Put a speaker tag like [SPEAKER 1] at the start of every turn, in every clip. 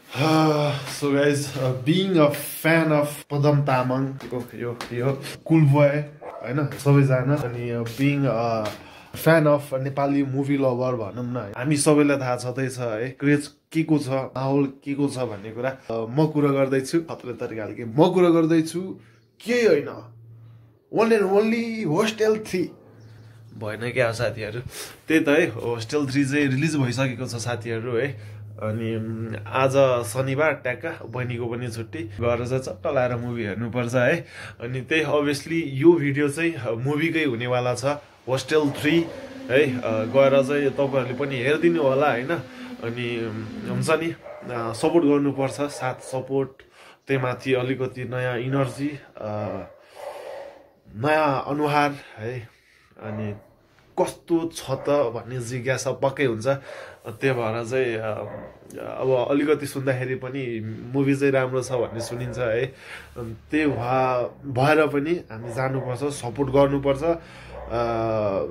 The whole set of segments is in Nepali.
[SPEAKER 1] So guys, being a fan of Padam Tamang, yo cool boy, हैन सबैजना अनि being a fan of Nepali movie lover भनौं न हामी सबैलाई थाहा छदै छ है क्रेज के को छ माहौल के को छ भन्ने कुरा म कुरा गर्दै छु खतरे तरिकाले के म कुरा गर्दै छु के हैन one and only Hostel 3 भएन के साथीहरु त्यही त है Hostel 3 चाहिँ रिलिज भइसकेको छ साथीहरु है अनि आज शनिबार ट्याक्का बहिनीको पनि छुट्टी गएर चाहिँ चट्ट लाएर मुभी हेर्नु पर्छ है अनि त्यही obviously यो भिडियो चाहिँ मुभीकै हुनेवाला छ Hostel 3 है गएर चाहिँ तपाईहरुले पनि हेर्दिनु होला हैन अनि हुन्छ नि सपोर्ट गर्नुपर्छ साथ सपोर्ट त्यहीमाथि अलिकति नयाँ एनर्जी नयाँ अनुहार है अनि कस्तो छ त भन्ने जिज्ञासा पक्कै हुन्छ त्यही भएर चाहिँ अब अलिकति सुन्दाखेरि पनि मुभी चाहिँ राम्रो छ भन्ने सुनिन्छ है त्यही भएर पनि हामी जानुपर्छ सपोर्ट गर्नुपर्छ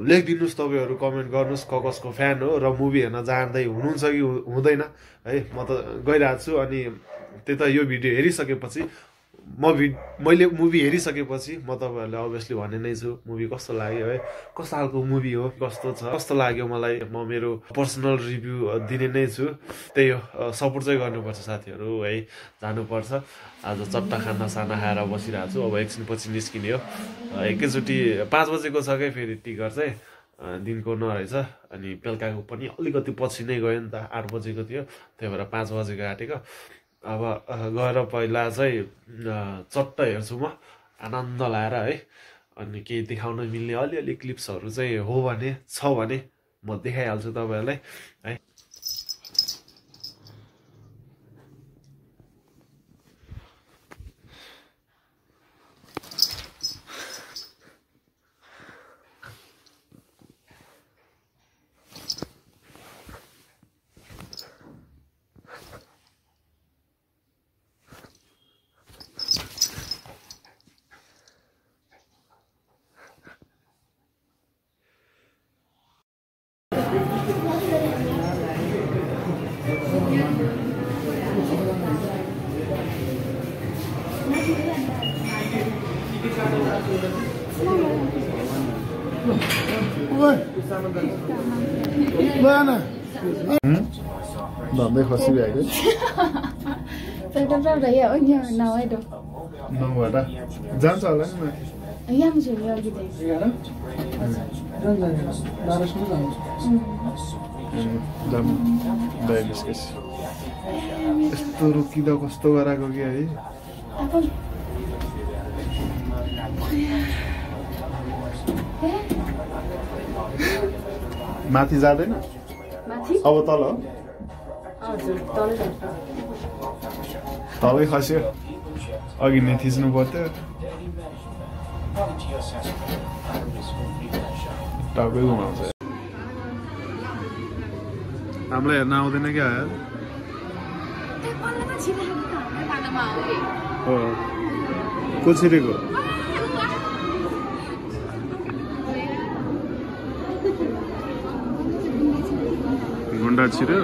[SPEAKER 1] लेखिदिनुस् तपाईहरु कमेन्ट गर्नुस् कसको फ्यान हो र मुभी हेर्न जाँदै हुनुहुन्छ कि हुँदैन है म त गइरहेको छु अनि त्यही त यो भिडियो हेरिसकेपछि मैले मुभी हेरिसकेपछि म तपाईहरुलाई obviously भन्ने नै छु मुभी कस्तो लाग्यो है कस्तो खालको मुभी हो कस्तो छ कस्तो लाग्यो मलाई म मेरो पर्सनल रिभ्यु दिने नै छु त्यही हो सपोर्ट चाहिँ गर्नुपर्छ साथीहरु है जानुपर्छ आज चट्टा खाना साना खाएर बसिरहेको छु अब एकछिन पछि निस्किने हो एकैचोटी 5 बजेको छ के फेरि टिकट चाहिँ दिनको नरहेछ अनि बेलुकाको पनि अलिकति पछि नै गयो नि त 8 बजेको थियो त्यही भएर 5 बजेको आटेको अब गएर पहिला चाहिँ चट्ट हेर्छु म आनन्द लाएर है अनि केही देखाउन मिल्ने अलिअलि क्लिप्सहरु चाहिँ हो भने छ भने म देखाइहाल्छु तपाईहरुलाई है भन्दै खसिरहेको
[SPEAKER 2] Prawda, ja o nie naładę.
[SPEAKER 1] No ładna. जान्छ होला नि म
[SPEAKER 2] Ja muszę je oglądać.
[SPEAKER 1] दम दाइबिस्केस यस्तो रोकिदा कस्तो गराको के है माथि जादैन
[SPEAKER 2] माथि
[SPEAKER 1] अब तल
[SPEAKER 2] हजुर तल जान्छ
[SPEAKER 1] तलै खस्यो अघि नै थिच्नु पर्थ्यो टाउकै घुमाउँछ हामीलाई हेर्न आउँदैन क्या हो को छिरेको गुन्डा छिर्यो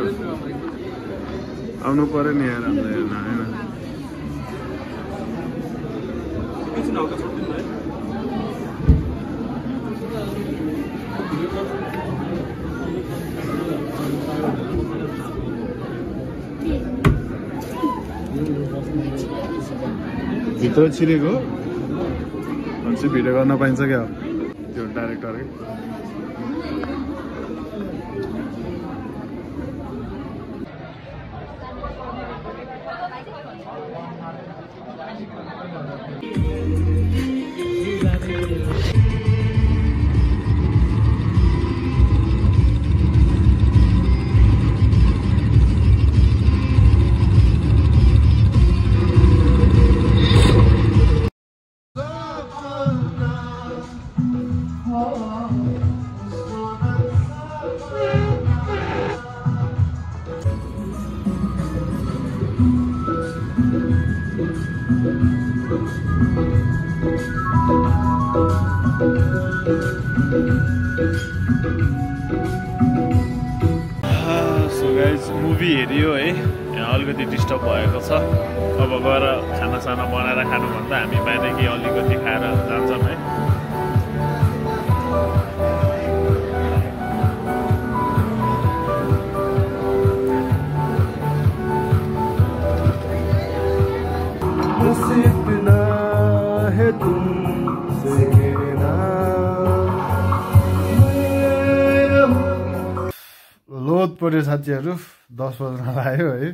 [SPEAKER 1] आउनु पर्यो नि यार हामीलाई हेर्न हैन भित्र छिरेको भन्छ भिडियो गर्न पाइन्छ क्या त्यो डाइरेक्टरै So guys, movie हेरियो है
[SPEAKER 3] अलिकति डिस्टर्ब भएको छ। अब गएर खानासाना बनाएर खानुभन्दा हामी बिहानकै अलिकति खाएर जान्छौँ है।
[SPEAKER 1] लोड पर्यो साथीहरू, 10 बज्न लाग्यो है,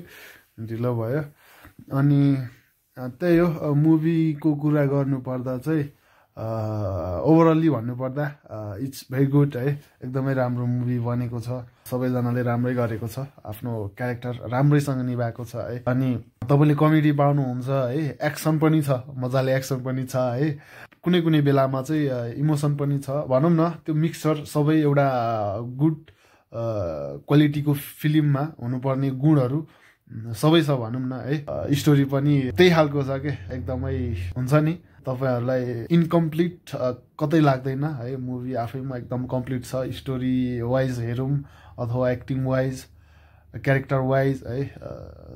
[SPEAKER 1] ढिलो भयो। अनि त्यही हो, मुभीको कुरा गर्नुपर्दा चाहिँ ओभरअली भन्नुपर्दा इट्स भेरी गुड है। एकदमै राम्रो मुभी बनेको छ, सबैजनाले राम्रै गरेको छ, आफ्नो क्यारेक्टर राम्रैसँग निभाएको छ है। अनि तपाईँले कमेडी पाउनुहुन्छ है, एक्सन पनि छ, मजाले एक्सन पनि छ है। कुनै कुनै बेलामा चाहिँ इमोसन पनि छ, भनौँ न त्यो मिक्सचर सबै एउटा गुड क्वालिटीको फिल्ममा हुनुपर्ने गुणहरू सबै छ भनौँ न है। स्टोरी पनि त्यही खालको छ के, एकदमै हुन्छ नि तपाईँहरूलाई इन्कम्प्लिट कतै लाग्दैन है। मुभी आफैमा एकदम कम्प्लिट छ, स्टोरी वाइज हेरौँ अथवा एक्टिङ वाइज, क्यारेक्टर वाइज है।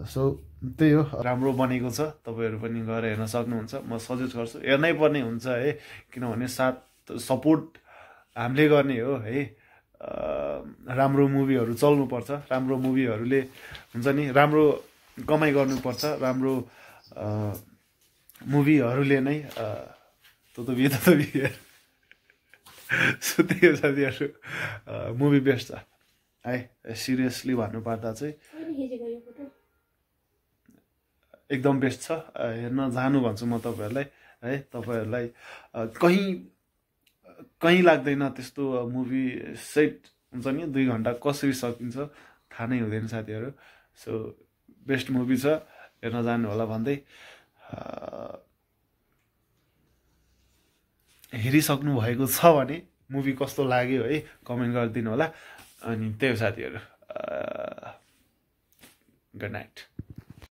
[SPEAKER 1] सो त्यही हो, राम्रो बनेको छ, तपाईँहरू पनि गएर हेर्न सक्नुहुन्छ। म सजेस्ट गर्छु, हेर्नै पर्ने हुन्छ है, किनभने साथ सपोर्ट हामीले गर्ने हो है। राम्रो मुभीहरू चल्नुपर्छ, राम्रो मुभीहरूले हुन्छ नि राम्रो कमाइ गर्नुपर्छ, राम्रो मुभीहरूले नै सो त्यही हो साथीहरू, मुभी बेस्ट छ है। सिरियसली भन्नुपर्दा चाहिँ एकदम बेस्ट छ, हेर्न जानु भन्छु म तपाईँहरूलाई है। तपाईँहरूलाई कहीँ लाग्दैन त्यस्तो मुभी सेट हुन्छ नि, 2 घन्टा कसरी सकिन्छ थाहा नै हुँदैन साथीहरू। सो बेस्ट मुभी छ, हेर्न जानु होला भन्दै हेरिसक्नु भएको छ भने मुभी कस्तो लाग्यो है कमेन्ट गरिदिनु होला। अनि त्यही हो साथीहरू, गुड नाइट।